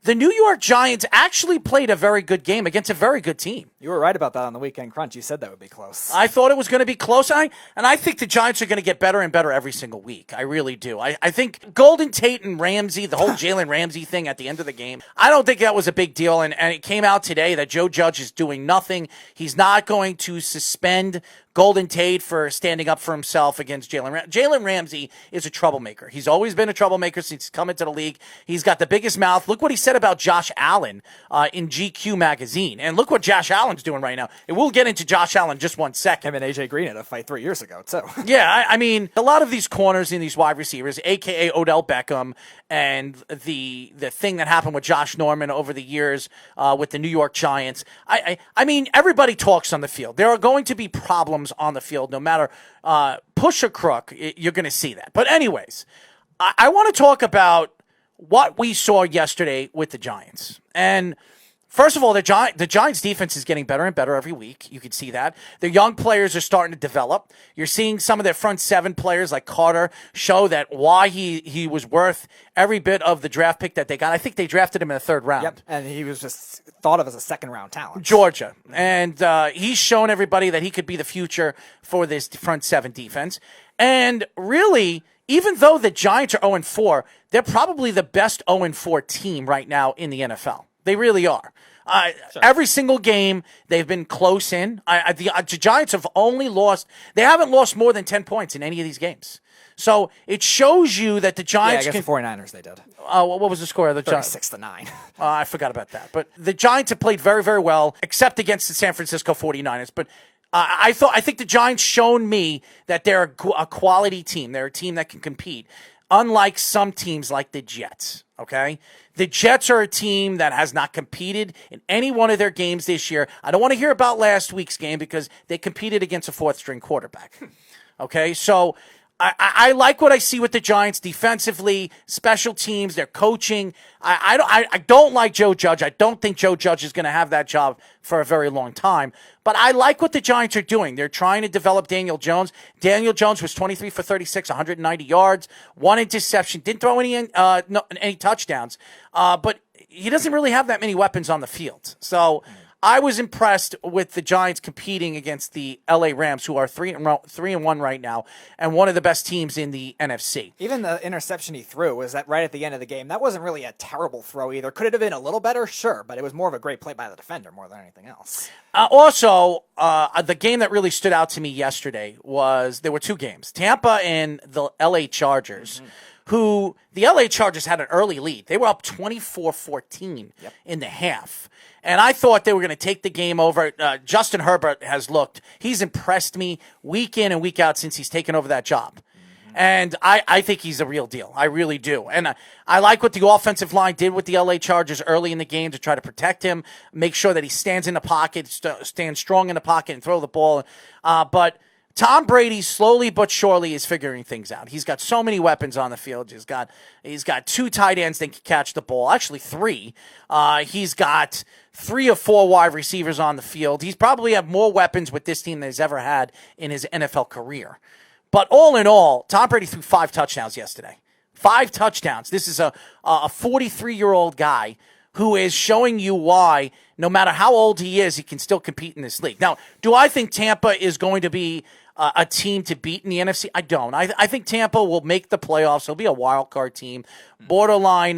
the New York Giants actually played a very good game against a very good team. You were right about that on the Weekend Crunch. You said that would be close. I thought it was going to be close, and I think the Giants are going to get better and better every single week. I really do. I think Golden Tate and Ramsey, the whole Jalen Ramsey thing at the end of the game, I don't think that was a big deal, and it came out today that Joe Judge is doing nothing. He's not going to suspend Golden Tate for standing up for himself against Jalen Ramsey. Jalen Ramsey is a troublemaker. He's always been a troublemaker since he's come into the league. He's got the biggest mouth. Look what he said about Josh Allen in GQ magazine. And look what Josh Allen's doing right now. And we'll get into Josh Allen just 1 second. Him and A.J. Green had a fight 3 years ago, too. Yeah, I mean, a lot of these corners and these wide receivers, a.k.a. Odell Beckham, and the thing that happened with Josh Norman over the years with the New York Giants, I mean, everybody talks on the field. There are going to be problems on the field, no matter push or crook, you're going to see that. But anyways, I want to talk about what we saw yesterday with the Giants. And first of all, the Giants defense is getting better and better every week. You can see that. The young players are starting to develop. You're seeing some of their front seven players like Carter show that why he was worth every bit of the draft pick that they got. I think they drafted him in the 3rd round. Yep, and he was just thought of as a 2nd-round talent. Georgia. And he's shown everybody that he could be the future for this front seven defense. And really, even though the Giants are 0-4, they're probably the best 0-4 team right now in the NFL. They really are. Sure. Every single game they've been close in. The Giants have only lost. They haven't lost more than 10 points in any of these games. So it shows you that the Giants. Yeah, against the 49ers they did. What was the score of the Giants? 36-9. I forgot about that. But the Giants have played very, very well, except against the San Francisco 49ers. But I think the Giants shown me that they're a quality team. They're a team that can compete, unlike some teams like the Jets. Okay? The Jets are a team that has not competed in any one of their games this year. I don't want to hear about last week's game because they competed against a 4th-string quarterback. Okay? So I like what I see with the Giants defensively, special teams, their coaching. I don't like Joe Judge. I don't think Joe Judge is going to have that job for a very long time. But I like what the Giants are doing. They're trying to develop Daniel Jones. Daniel Jones was 23 for 36, 190 yards, 1 interception, didn't throw any touchdowns. But he doesn't really have that many weapons on the field. So I was impressed with the Giants competing against the LA Rams, who are 3-1 right now, and one of the best teams in the NFC. Even the interception he threw was right at the end of the game. That wasn't really a terrible throw either. Could it have been a little better? Sure, but it was more of a great play by the defender more than anything else. Also, the game that really stood out to me yesterday was there were 2 games. Tampa and the LA Chargers. Who the LA Chargers had an early lead. They were up 24-14 in the half. And I thought they were going to take the game over. Justin Herbert he's impressed me week in and week out since he's taken over that job. And I think he's a real deal. I really do. And I like what the offensive line did with the LA Chargers early in the game to try to protect him, make sure that he stands in the pocket, stands strong in the pocket and throw the ball. But Tom Brady slowly but surely is figuring things out. He's got so many weapons on the field. He's got 2 tight ends that can catch the ball. Actually, 3. He's got 3 or 4 wide receivers on the field. He's probably have more weapons with this team than he's ever had in his NFL career. But all in all, Tom Brady threw 5 touchdowns yesterday. 5 touchdowns. This is a 43-year-old guy who is showing you why, no matter how old he is, he can still compete in this league. Now, do I think Tampa is going to be a team to beat in the NFC? I don't. I think Tampa will make the playoffs. They'll be a wild card team, borderline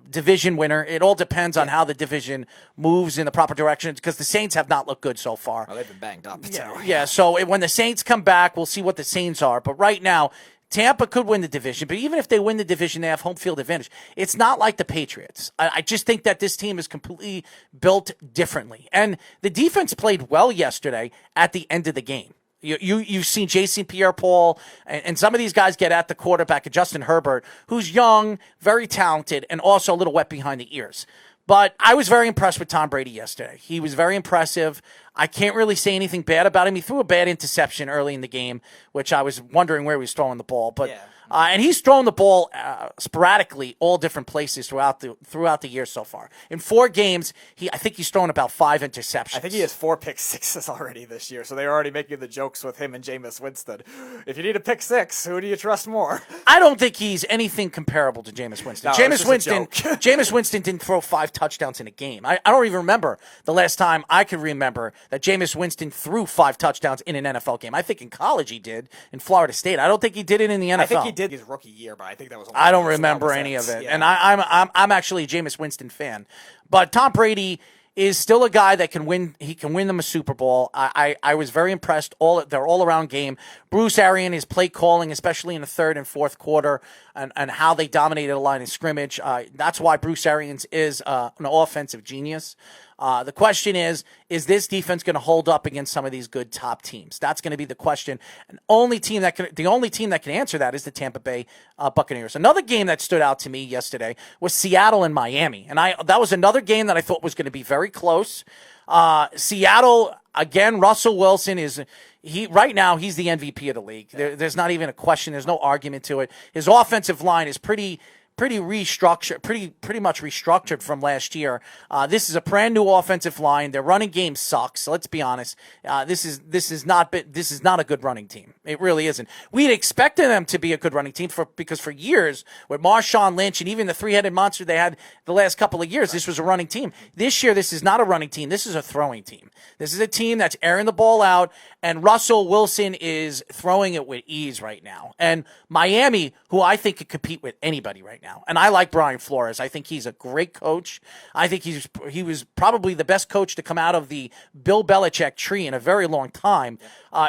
division winner. It all depends on how the division moves in the proper direction because the Saints have not looked good so far. Well, they've been banged up. Yeah. So when the Saints come back, we'll see what the Saints are. But right now, Tampa could win the division, but even if they win the division, they have home field advantage. It's not like the Patriots. I just think that this team is completely built differently. And the defense played well yesterday at the end of the game. You've seen Jason Pierre-Paul and some of these guys get at the quarterback, Justin Herbert, who's young, very talented, and also a little wet behind the ears. But I was very impressed with Tom Brady yesterday. He was very impressive. I can't really say anything bad about him. He threw a bad interception early in the game, which I was wondering where he was throwing the ball. But And he's thrown the ball sporadically all different places throughout the year so far. In 4 games, I think he's thrown about 5 interceptions. I think he has 4 pick sixes already this year, so they're already making the jokes with him and Jameis Winston. If you need a pick 6, who do you trust more? I don't think he's anything comparable to Jameis Winston. No, Jameis Winston didn't throw 5 touchdowns in a game. I don't even remember the last time I could remember that Jameis Winston threw 5 touchdowns in an NFL game. I think in college he did, in Florida State. I don't think he did it in the NFL. I think he did his rookie year, but I think that was. I don't remember any of it, yeah. And I'm actually a Jameis Winston fan, but Tom Brady is still a guy that can win. He can win them a Super Bowl. I was very impressed. Their all-around game. Bruce Arians, his play calling, especially in the third and fourth quarter, and how they dominated a line of scrimmage. That's why Bruce Arians is an offensive genius. The question is this defense going to hold up against some of these good top teams? That's going to be the question. And the only team that can answer that is the Tampa Bay Buccaneers. Another game that stood out to me yesterday was Seattle and Miami, and that was another game that I thought was going to be very close. Seattle again. Russell Wilson right now he's the MVP of the league. There's not even a question. There's no argument to it. His offensive line is pretty restructured, pretty much restructured from last year. This is a brand new offensive line. Their running game sucks. So let's be honest. This is not a good running team. It really isn't. We'd expected them to be a good running team because for years with Marshawn Lynch and even the 3-headed monster they had the last couple of years, this was a running team. This year, this is not a running team. This is a throwing team. This is a team that's airing the ball out, and Russell Wilson is throwing it with ease right now. And Miami, who I think could compete with anybody right now. And I like Brian Flores. I think he's a great coach. I think he was probably the best coach to come out of the Bill Belichick tree in a very long time.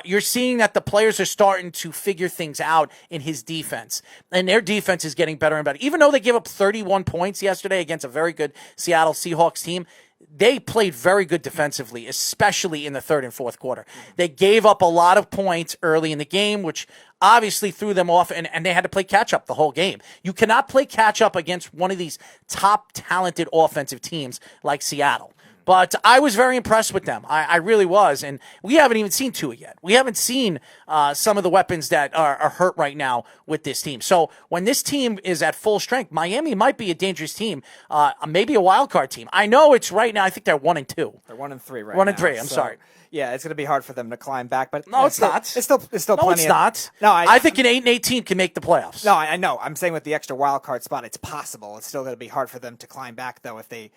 You're seeing that the players are starting to figure things out in his defense. And their defense is getting better and better. Even though they gave up 31 points yesterday against a very good Seattle Seahawks team, they played very good defensively, especially in the third and fourth quarter. They gave up a lot of points early in the game, which obviously threw them off, and they had to play catch-up the whole game. You cannot play catch-up against one of these top talented offensive teams like Seattle. But I was very impressed with them. I really was. And we haven't even seen Tua yet. We haven't seen some of the weapons that are hurt right now with this team. So when this team is at full strength, Miami might be a dangerous team, maybe a wild card team. I know it's right now. I think they're 1-2. They're 1-3 right now. 1-3. I'm sorry. Yeah, it's going to be hard for them to climb back. But no, it's not. It's still no, plenty. It's not. No, I think an 8-18 can make the playoffs. No, I know. I'm saying with the extra wild card spot, it's possible. It's still going to be hard for them to climb back, though, if they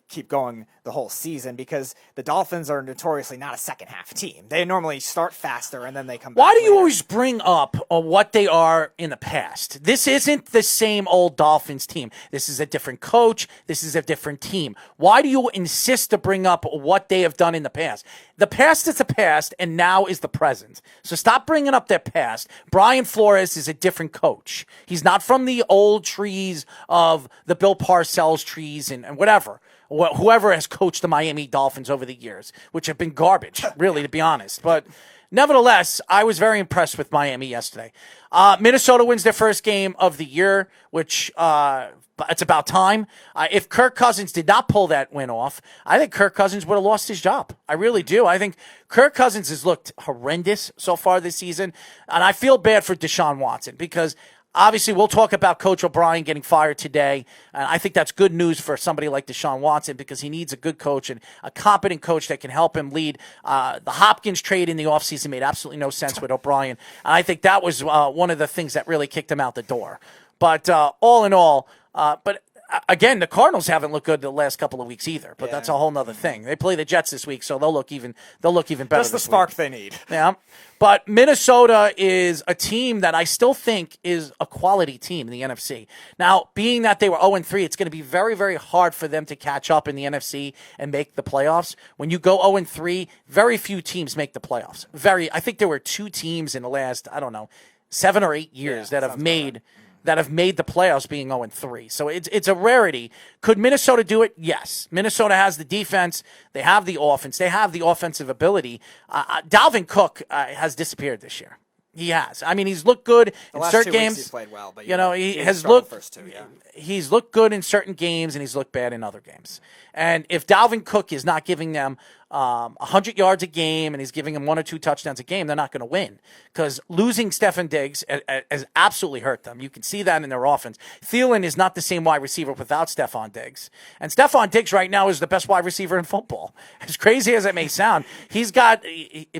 keep going the whole season, because the Dolphins are notoriously not a second half team. They normally start faster and then they come back. Why do you later. always bring up what they are in the past? This isn't the same old Dolphins team. This is a different coach. This is a different team. Why do you insist to bring up what they have done in the past? The past is the past, and now is the present. So stop bringing up their past. Brian Flores is a different coach. He's not from the old trees of the Bill Parcells trees and whatever. Whoever has coached the Miami Dolphins over the years, which have been garbage, really, to be honest. But nevertheless, I was very impressed with Miami yesterday. Minnesota wins their first game of the year, which it's about time. If Kirk Cousins did not pull that win off, I think Kirk Cousins would have lost his job. I really do. I think Kirk Cousins has looked horrendous so far this season, and I feel bad for Deshaun Watson because obviously, we'll talk about Coach O'Brien getting fired today. And I think that's good news for somebody like Deshaun Watson because he needs a good coach and a competent coach that can help him lead. The Hopkins trade in the offseason made absolutely no sense with O'Brien. And I think that was one of the things that really kicked him out the door. But all in all, again, the Cardinals haven't looked good the last couple of weeks either, but that's a whole nother thing. They play the Jets this week, so they'll look even better. That's the spark they need. Yeah. But Minnesota is a team that I still think is a quality team in the NFC. Now, being that they were 0-3, it's going to be very, very hard for them to catch up in the NFC and make the playoffs. When you go 0-3, very few teams make the playoffs. I think there were 2 teams in the last, 7 or 8 years that have made the playoffs being 0-3. So it's a rarity. Could Minnesota do it? Yes. Minnesota has the defense. They have the offense. They have the offensive ability. Dalvin Cook has disappeared this year. He has. I mean, he's looked good in certain games. He's played well, but he has looked. First 2, yeah. He's looked good in certain games, and he's looked bad in other games. And if Dalvin Cook is not giving them 100 yards a game and he's giving them 1 or 2 touchdowns a game, they're not going to win because losing Stefon Diggs has absolutely hurt them. You can see that in their offense. Thielen is not the same wide receiver without Stefon Diggs. And Stefon Diggs right now is the best wide receiver in football. As crazy as it may sound, he's got,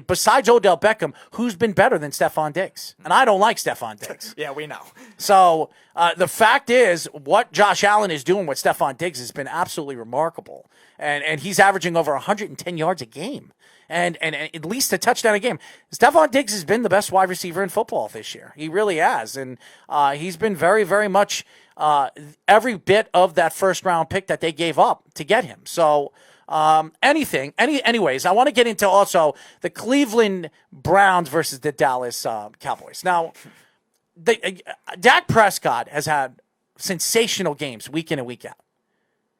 besides Odell Beckham, who's been better than Stefon Diggs? And I don't like Stefon Diggs. Yeah, we know. So the fact is, what Josh Allen is doing with Stefon Diggs has been absolutely remarkable. And he's averaging over 110 yards a game and at least a touchdown a game. Stefon Diggs has been the best wide receiver in football this year. He really has. And he's been very, very much every bit of that first-round pick that they gave up to get him. So anyways, I want to get into also the Cleveland Browns versus the Dallas Cowboys. Now, Dak Prescott has had sensational games week in and week out.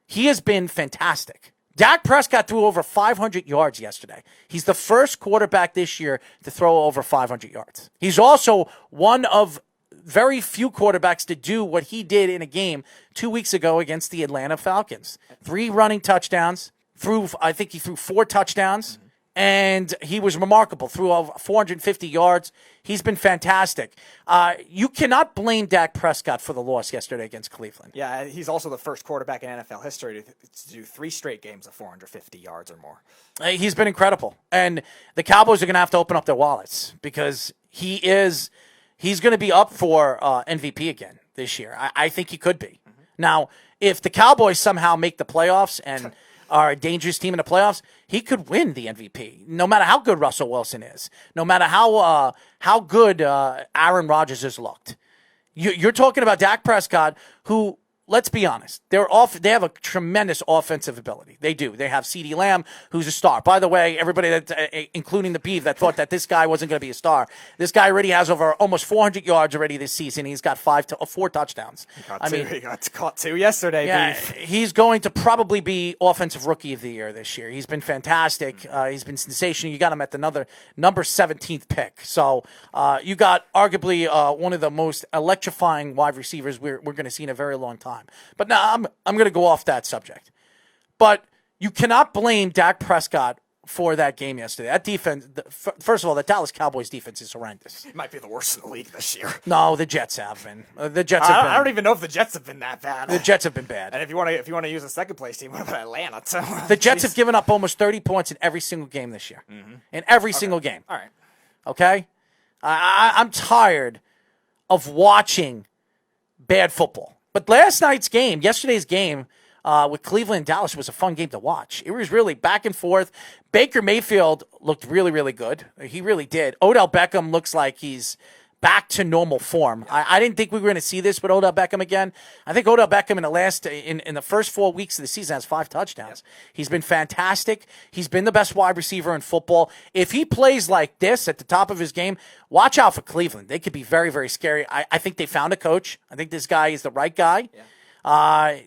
He has been fantastic. Dak Prescott threw over 500 yards yesterday. He's the first quarterback this year to throw over 500 yards. He's also one of very few quarterbacks to do what he did in a game 2 weeks ago against the Atlanta Falcons. 3 running touchdowns. I think he threw 4 touchdowns. And he was remarkable, threw over 450 yards. He's been fantastic. You cannot blame Dak Prescott for the loss yesterday against Cleveland. Yeah, he's also the first quarterback in NFL history to do 3 straight games of 450 yards or more. He's been incredible. And the Cowboys are going to have to open up their wallets because he's going to be up for MVP again this year. I think he could be. Mm-hmm. Now, if the Cowboys somehow make the playoffs and are a dangerous team in the playoffs, he could win the MVP, no matter how good Russell Wilson is, no matter how good Aaron Rodgers has looked. You're talking about Dak Prescott, who, let's be honest, they have a tremendous offensive ability. They do. They have CeeDee Lamb, who's a star. By the way, everybody, including the Beeve, that thought that this guy wasn't going to be a star, this guy already has over almost 400 yards already this season. He's got 4 touchdowns. He got caught 2 yesterday. Yeah, Beeve. he's going to probably be Offensive Rookie of the Year this year. He's been fantastic. He's been sensational. You got him at the number 17th pick. So you got arguably one of the most electrifying wide receivers we're going to see in a very long time. But now I'm going to go off that subject. But you cannot blame Dak Prescott for that game yesterday. That defense, first of all, the Dallas Cowboys defense is horrendous. It might be the worst in the league this year. No, the Jets have been. I don't even know if the Jets have been that bad. The Jets have been bad. And if you want to use a second place team, what about Atlanta? So, the Jets have given up almost 30 points in every single game this year. Mm-hmm. In every single game. All right. Okay? I'm tired of watching bad football. But yesterday's game with Cleveland and Dallas was a fun game to watch. It was really back and forth. Baker Mayfield looked really, really good. He really did. Odell Beckham looks like he's back to normal form. I didn't think we were going to see this with Odell Beckham again. I think Odell Beckham in the first 4 weeks of the season has 5 touchdowns. Yep. He's been fantastic. He's been the best wide receiver in football. If he plays like this at the top of his game, watch out for Cleveland. They could be very, very scary. I think they found a coach. I think this guy is the right guy. Yeah.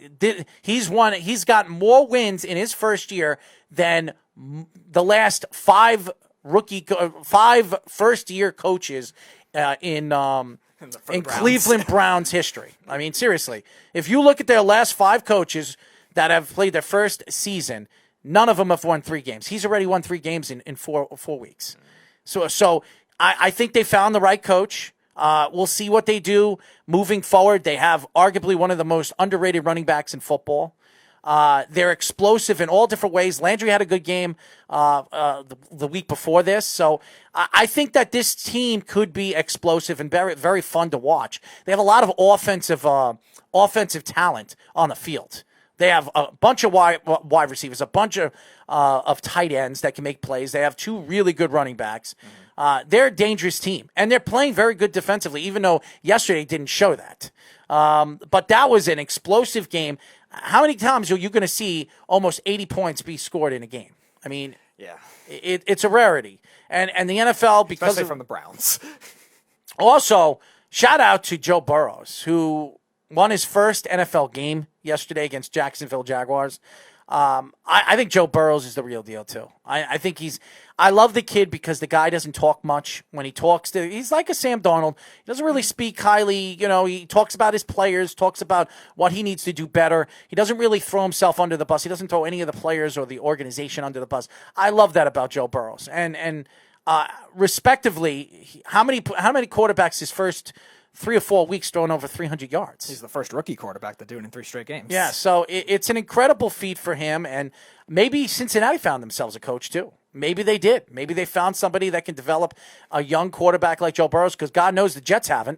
He's got more wins in his first year than the last 5 first-year coaches in Cleveland Browns history. I mean, seriously, if you look at their last 5 coaches that have played their first season, none of them have won 3 games. He's already won 3 games in 4 weeks. So I think they found the right coach. We'll see what they do moving forward. They have arguably one of the most underrated running backs in football. They're explosive in all different ways. Landry had a good game the week before this. So I think that this team could be explosive and very, very fun to watch. They have a lot of offensive talent on the field. They have a bunch of wide receivers, a bunch of tight ends that can make plays. They have 2 really good running backs. They're a dangerous team, and they're playing very good defensively, even though yesterday didn't show that. But that was an explosive game. How many times are you going to see almost 80 points be scored in a game? I mean, yeah, it's a rarity. And the NFL, because especially from the Browns. Also, shout out to Joe Burrow, who won his first NFL game yesterday against Jacksonville Jaguars. I think Joe Burrows is the real deal too. I think I love the kid because the guy doesn't talk much. When he talks, he's like a Sam Darnold. He doesn't really speak highly. He talks about his players, talks about what he needs to do better. He doesn't really throw himself under the bus. He doesn't throw any of the players or the organization under the bus. I love that about Joe Burrows. And respectively, how many quarterbacks his first 3 or 4 weeks throwing over 300 yards? He's the first rookie quarterback to do it in 3 straight games. Yeah, so it's an incredible feat for him, and maybe Cincinnati found themselves a coach too. Maybe they did. Maybe they found somebody that can develop a young quarterback like Joe Burrows, because God knows the Jets haven't.